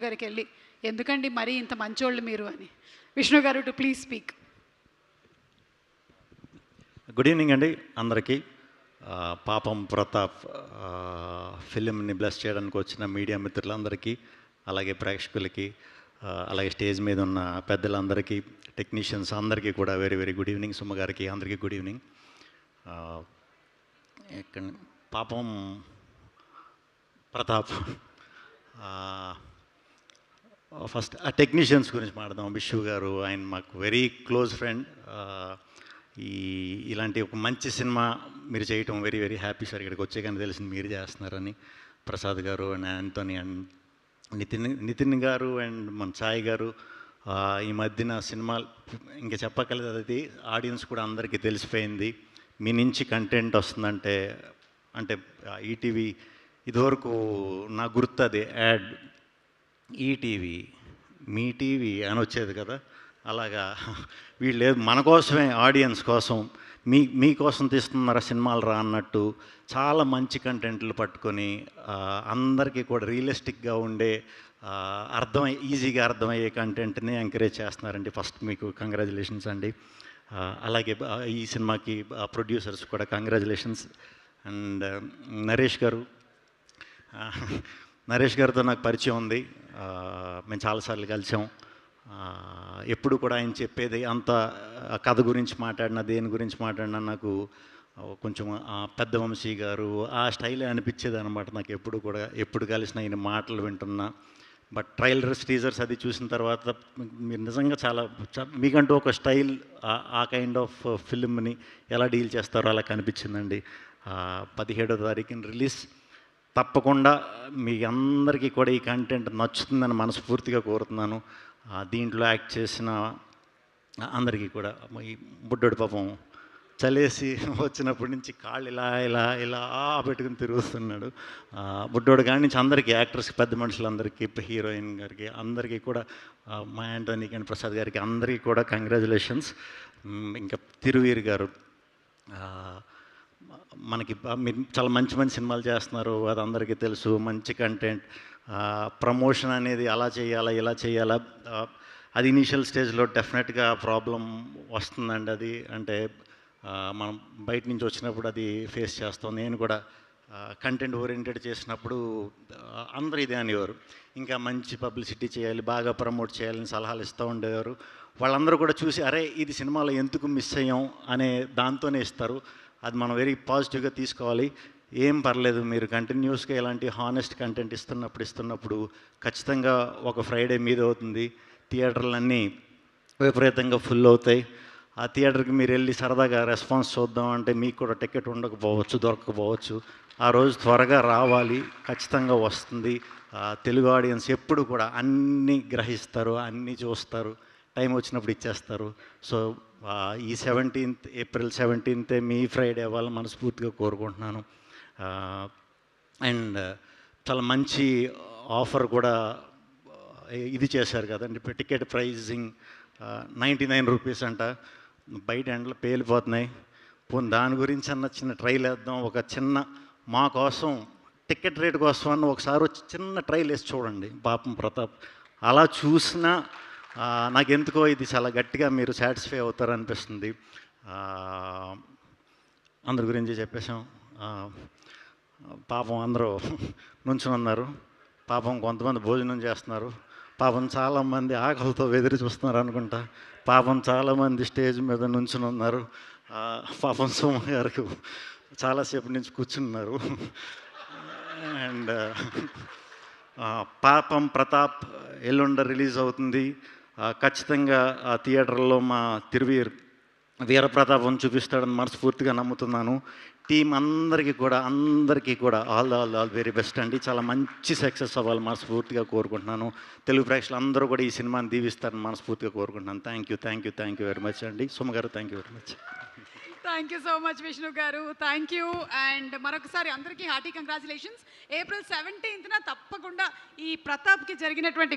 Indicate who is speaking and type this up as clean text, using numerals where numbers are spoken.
Speaker 1: గారికి వెళ్ళి ఎందుకండి మరీ ఇంత మంచోళ్ళు మీరు అని. విష్ణు గారు to please speak.
Speaker 2: Good evening అండి అందరికీ. పాపం ప్రతాప్ ఫిలింని బ్లెస్ చేయడానికి వచ్చిన మీడియా మిత్రులందరికీ, అలాగే ప్రేక్షకులకి, అలాగే స్టేజ్ మీద ఉన్న పెద్దలందరికీ, టెక్నీషియన్స్ అందరికీ కూడా very very good evening. Suma గారికి అందరికీ గుడ్ ఈవినింగ్. ఇక్కడ పాపం ప్రతాప్ ఫస్ట్ ఆ టెక్నీషియన్స్ గురించి మాట్లాడదాం. విష్ణు గారు ఆయన మాకు వెరీ క్లోజ్ ఫ్రెండ్. ఇలాంటి ఒక మంచి సినిమా మీరు చేయటం వెరీ వెరీ హ్యాపీ సార్. ఇక్కడికి వచ్చే కానీ తెలిసింది మీరు చేస్తున్నారని. ప్రసాద్ గారు అండ్ యాంటోనీ అండ్ నితిన్ గారు అండ్ మన సాయి గారు ఈ మధ్యన సినిమాలు ఇంకా చెప్పగలదు, అది ఆడియన్స్ కూడా అందరికీ తెలిసిపోయింది. మీ నుంచి కంటెంట్ వస్తుందంటే అంటే ఈటీవీ ఇదివరకు నాకు గుర్తు అది యాడ్ ఈటీవీ మీ టీవీ అని వచ్చేది కదా, అలాగా వీళ్ళు లేదు మన కోసమే ఆడియన్స్ కోసం మీకోసం తీస్తున్నారా సినిమాలు రా అన్నట్టు చాలా మంచి కంటెంట్లు పట్టుకొని అందరికీ కూడా రియలిస్టిక్గా ఉండే ఈజీగా అర్థమయ్యే కంటెంట్ని ఎంకరేజ్ చేస్తున్నారండి. ఫస్ట్ మీకు కంగ్రాచులేషన్స్ అండి. అలాగే ఈ సినిమాకి ప్రొడ్యూసర్స్ కూడా కంగ్రాచులేషన్స్. అండ్ నరేష్ గారితో నాకు పరిచయం ఉంది. మేము చాలాసార్లు కలిసాం. ఎప్పుడు కూడా ఆయన చెప్పేది అంత కథ గురించి మాట్లాడినా దేని గురించి మాట్లాడినా నాకు కొంచెం పెద్ద వంశీ గారు ఆ స్టైలే అనిపించేది అనమాట. నాకు ఎప్పుడు కలిసిన ఆయన మాటలు వింటున్నా. బట్ ట్రైలర్స్ టీజర్స్ అది చూసిన తర్వాత మీరు నిజంగా చాలా మీకంటూ ఒక స్టైల్, ఆ కైండ్ ఆఫ్ ఫిల్మ్ని ఎలా డీల్ చేస్తారో అలా కనిపించిందండి. 17వ తారీఖున రిలీజ్. తప్పకుండా మీ అందరికీ కూడా ఈ కంటెంట్ నచ్చుతుందని మనస్ఫూర్తిగా కోరుతున్నాను. దీంట్లో యాక్ట్ చేసిన అందరికీ కూడా. ఈ బుడ్డోడు పాపం చలేసి వచ్చినప్పటి నుంచి కాళ్ళు ఇలా ఇలా ఇలా పెట్టుకుని తిరుగుతున్నాడు. బుడ్డోడు కాడి నుంచి అందరికీ, యాక్టర్స్కి, పెద్ద మనుషులందరికీ, హీరోయిన్ గారికి అందరికీ కూడా, మా యాంటోనీ అండ్ ప్రసాద్ గారికి అందరికీ కూడా కంగ్రాచులేషన్స్. ఇంకా తిరువీర్ గారు మనకి మీరు చాలా మంచి మంచి సినిమాలు చేస్తున్నారు, అది అందరికీ తెలుసు. మంచి కంటెంట్, ప్రమోషన్ అనేది అలా చేయాలా ఇలా చేయాలా, అది ఇనీషియల్ స్టేజ్లో డెఫినెట్గా ప్రాబ్లం వస్తుందండి. అది అంటే మనం బయట నుంచి వచ్చినప్పుడు అది ఫేస్ చేస్తాం. నేను కూడా కంటెంట్ ఓరియంటెడ్ చేసినప్పుడు అందరూ ఇదే అనేవారు, ఇంకా మంచి పబ్లిసిటీ చేయాలి, బాగా ప్రమోట్ చేయాలని సలహాలు ఇస్తూ ఉండేవారు. వాళ్ళందరూ కూడా చూసి అరే ఇది సినిమాలో ఎందుకు మిస్ అయ్యాం అనే దాంతోనే ఇస్తారు. అది మనం వెరీ పాజిటివ్గా తీసుకోవాలి. ఏం పర్లేదు, మీరు కంటిన్యూస్గా ఇలాంటి హానెస్ట్ కంటెంట్ ఇస్తున్నప్పుడు ఖచ్చితంగా ఒక ఫ్రైడే మీద అవుతుంది. థియేటర్లన్నీ విపరీతంగా ఫుల్ అవుతాయి. ఆ థియేటర్కి మీరు వెళ్ళి సరదాగా రెస్పాన్స్ చూద్దాం అంటే మీకు కూడా టికెట్ దొరకకపోవచ్చు. ఆ రోజు త్వరగా రావాలి, ఖచ్చితంగా వస్తుంది. తెలుగు ఆడియన్స్ ఎప్పుడు కూడా అన్నీ గ్రహిస్తారు, అన్నీ చూస్తారు, టైం వచ్చినప్పుడు ఇచ్చేస్తారు. సో ఈ ఏప్రిల్ 17th మీ ఫ్రైడే అవ్వాలని మనస్ఫూర్తిగా కోరుకుంటున్నాను. అండ్ చాలా మంచి ఆఫర్ కూడా ఇది చేశారు కదండి. టికెట్ ప్రైజింగ్ 99 రూపీస్ అంట. బయట ఎండలు పేలిపోతున్నాయి. పోనీ దాని గురించి అన్న చిన్న ట్రైల్ వేద్దాం. ఒక చిన్న మా కోసం టికెట్ రేట్ కోసం అన్న ఒకసారి వచ్చి చిన్న ట్రైల్ వేసి చూడండి పాపం ప్రతాప్. అలా చూసినా నాకెందుకో ఇది చాలా గట్టిగా మీరు సాటిస్ఫై అవుతారనిపిస్తుంది. అందరి గురించి చెప్పేశాం. పాపం అందరూ నుంచుని ఉన్నారు. పాపం కొంతమంది భోజనం చేస్తున్నారు. పాపం చాలామంది ఆకలితో ఎదురు చూస్తున్నారు అనుకుంటా. పాపం చాలామంది స్టేజ్ మీద నుంచుని ఉన్నారు. పాపం సోమ గారు చాలాసేపు నుంచి కూర్చున్నారు. అండ్ పాపం ప్రతాప్ ఎల్లుండ రిలీజ్ అవుతుంది. ఖచ్చితంగా ఆ థియేటర్లో మా వీరప్రతాపం చూపిస్తాడని మనస్ఫూర్తిగా నమ్ముతున్నాను. టీం అందరికీ కూడా ఆల్ వెరీ బెస్ట్ అండి. చాలా మంచి సక్సెస్ అవ్వాలి మనస్ఫూర్తిగా కోరుకుంటున్నాను. తెలుగు ప్రేక్షకులు అందరూ కూడా ఈ సినిమాని దీవిస్తారని మనస్ఫూర్తిగా కోరుకుంటున్నాను. థ్యాంక్ యూ వెరీ మచ్ అండి. సుమ గారు thank you very much.
Speaker 1: Thank you so much Vishnu గారు, థ్యాంక్ యూ. అండ్ మరొకసారి అందరికీ హార్టీ కంగ్రాచులేషన్స్. ఏప్రిల్ 17th తప్పకుండా ఈ ప్రతాప్కి జరిగినటువంటి